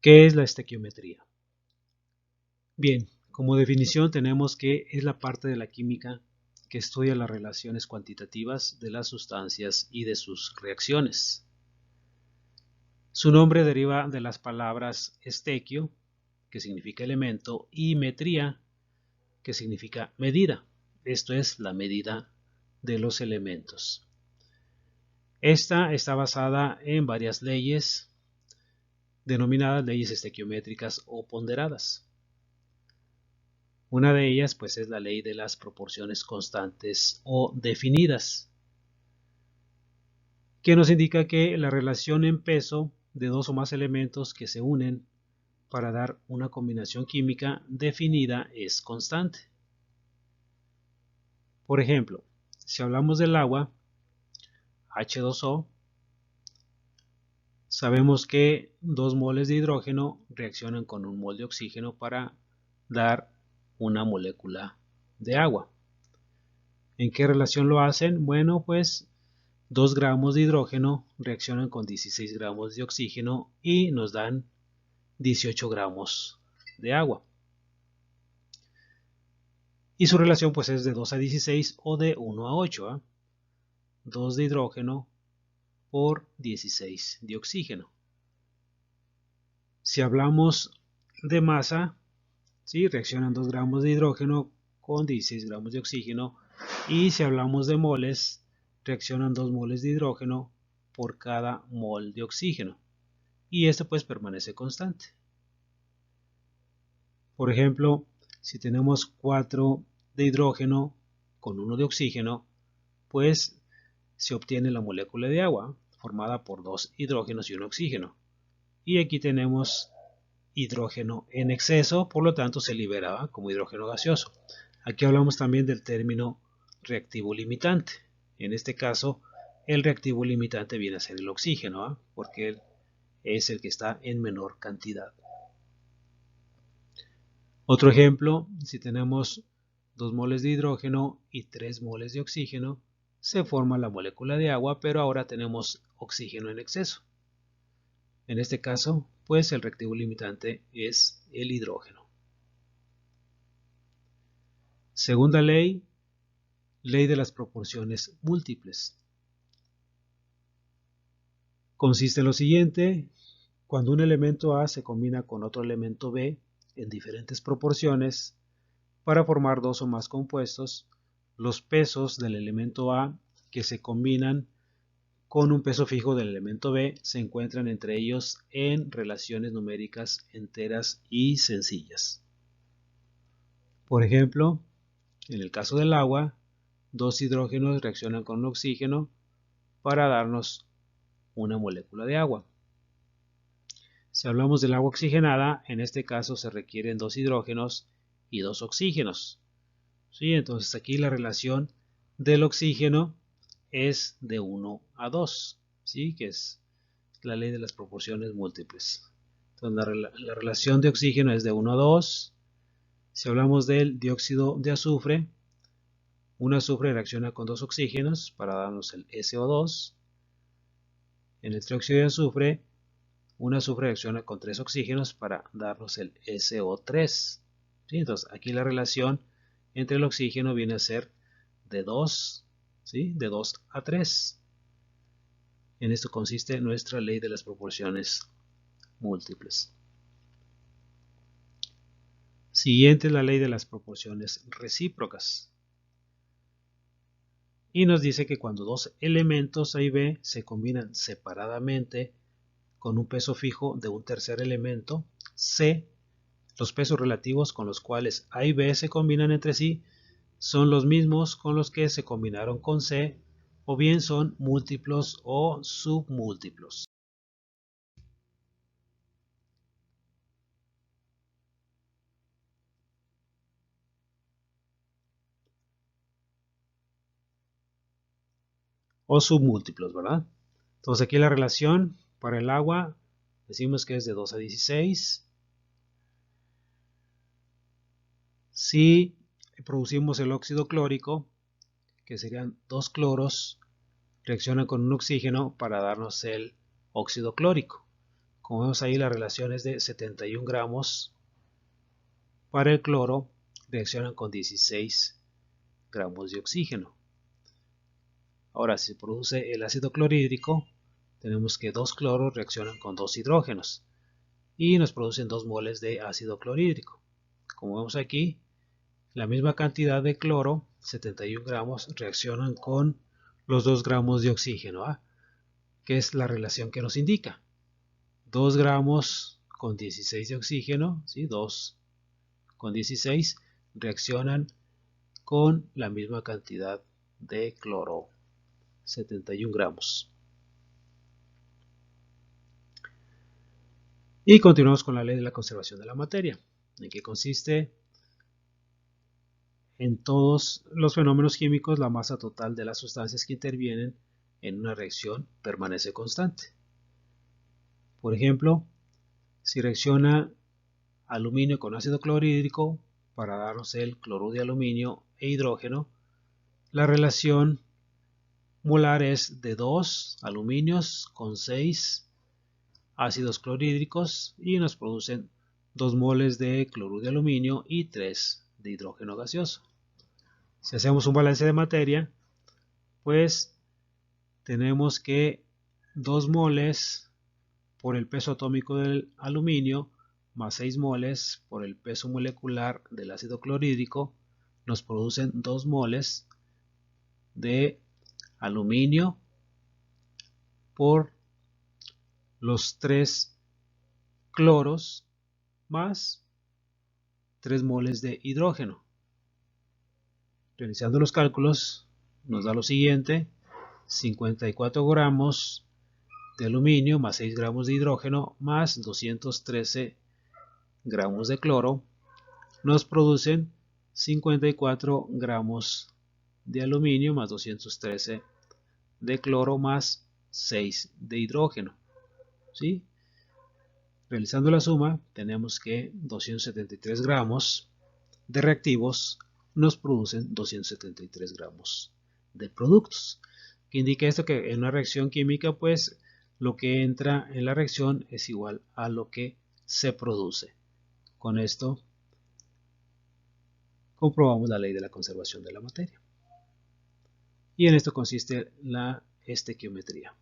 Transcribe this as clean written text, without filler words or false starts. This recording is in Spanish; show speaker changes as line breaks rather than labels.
¿Qué es la estequiometría? Bien, como definición tenemos que es la parte de la química que estudia las relaciones cuantitativas de las sustancias y de sus reacciones. Su nombre deriva de las palabras estequio, que significa elemento, y metría, que significa medida. Esto es la medida de los elementos. Esta está basada en varias leyes denominadas leyes estequiométricas o ponderadas. Una de ellas pues es la ley de las proporciones constantes o definidas, que nos indica que la relación en peso de dos o más elementos que se unen para dar una combinación química definida es constante. Por ejemplo, si hablamos del agua, H2O, sabemos que 2 moles de hidrógeno reaccionan con 1 mol de oxígeno para dar una molécula de agua. ¿En qué relación lo hacen? Bueno, pues 2 gramos de hidrógeno reaccionan con 16 gramos de oxígeno y nos dan 18 gramos de agua. Y su relación pues es de 2 a 16 o de 1 a 8. 2 de hidrógeno por 16 de oxígeno. Si hablamos de masa, ¿sí? Reaccionan 2 gramos de hidrógeno con 16 gramos de oxígeno. Y si hablamos de moles, reaccionan 2 moles de hidrógeno por cada mol de oxígeno. Y esto pues permanece constante. Por ejemplo, si tenemos 4 de hidrógeno con 1 de oxígeno, pues se obtiene la molécula de agua formada por 2 hidrógenos y 1 oxígeno. Y aquí tenemos hidrógeno en exceso, por lo tanto se libera como hidrógeno gaseoso. Aquí hablamos también del término reactivo limitante. En este caso, el reactivo limitante viene a ser el oxígeno, porque es el que está en menor cantidad. Otro ejemplo, si tenemos 2 moles de hidrógeno y 3 moles de oxígeno, se forma la molécula de agua, pero ahora tenemos oxígeno en exceso. En este caso, pues el reactivo limitante es el hidrógeno. Segunda ley, ley de las proporciones múltiples. Consiste en lo siguiente: cuando un elemento A se combina con otro elemento B en diferentes proporciones para formar 2 o más compuestos, los pesos del elemento A que se combinan con un peso fijo del elemento B se encuentran entre ellos en relaciones numéricas enteras y sencillas. Por ejemplo, en el caso del agua, 2 hidrógenos reaccionan con un oxígeno para darnos una molécula de agua. Si hablamos del agua oxigenada, en este caso se requieren 2 hidrógenos y 2 oxígenos. ¿Sí? Entonces aquí la relación del oxígeno es de 1 a 2, ¿sí? Que es la ley de las proporciones múltiples. Entonces la relación de oxígeno es de 1 a 2. Si hablamos del dióxido de azufre, un azufre reacciona con 2 oxígenos para darnos el SO2. En el trióxido de azufre, un azufre reacciona con 3 oxígenos para darnos el SO3. ¿Sí? Entonces aquí la relación entre el oxígeno viene a ser de 2, ¿sí? De 2 a 3. En esto consiste nuestra ley de las proporciones múltiples. Siguiente es la ley de las proporciones recíprocas. Y nos dice que cuando dos elementos A y B se combinan separadamente con un peso fijo de un tercer elemento, C, los pesos relativos con los cuales A y B se combinan entre sí son los mismos con los que se combinaron con C, o bien son múltiplos o submúltiplos. O submúltiplos, ¿verdad? Entonces aquí la relación para el agua decimos que es de 2 a 16. Si producimos el óxido clórico, que serían 2 cloros, reaccionan con un oxígeno para darnos el óxido clórico. Como vemos ahí, la relación es de 71 gramos para el cloro, reaccionan con 16 gramos de oxígeno. Ahora, si se produce el ácido clorhídrico, tenemos que 2 cloros reaccionan con 2 hidrógenos y nos producen 2 moles de ácido clorhídrico. Como vemos aquí, la misma cantidad de cloro, 71 gramos, reaccionan con los 2 gramos de oxígeno, que es la relación que nos indica. 2 gramos con 16 de oxígeno, ¿sí? 2 con 16 reaccionan con la misma cantidad de cloro, 71 gramos. Y continuamos con la ley de la conservación de la materia, en que consiste en todos los fenómenos químicos la masa total de las sustancias que intervienen en una reacción permanece constante. Por ejemplo, si reacciona aluminio con ácido clorhídrico para darnos el cloruro de aluminio e hidrógeno, la relación molar es de 2 aluminios con 6 ácidos clorhídricos y nos producen 2 moles de cloruro de aluminio y 3 de hidrógeno gaseoso. Si hacemos un balance de materia, pues tenemos que 2 moles por el peso atómico del aluminio más 6 moles por el peso molecular del ácido clorhídrico nos producen 2 moles de aluminio por los 3 cloros más 3 moles de hidrógeno. Realizando los cálculos nos da lo siguiente: 54 gramos de aluminio más 6 gramos de hidrógeno más 213 gramos de cloro nos producen 54 gramos de aluminio más 213 de cloro más 6 de hidrógeno, ¿sí? Realizando la suma, tenemos que 273 gramos de reactivos nos producen 273 gramos de productos. ¿Qué indica esto? Que en una reacción química, pues, lo que entra en la reacción es igual a lo que se produce. Con esto comprobamos la ley de la conservación de la materia. Y en esto consiste la estequiometría.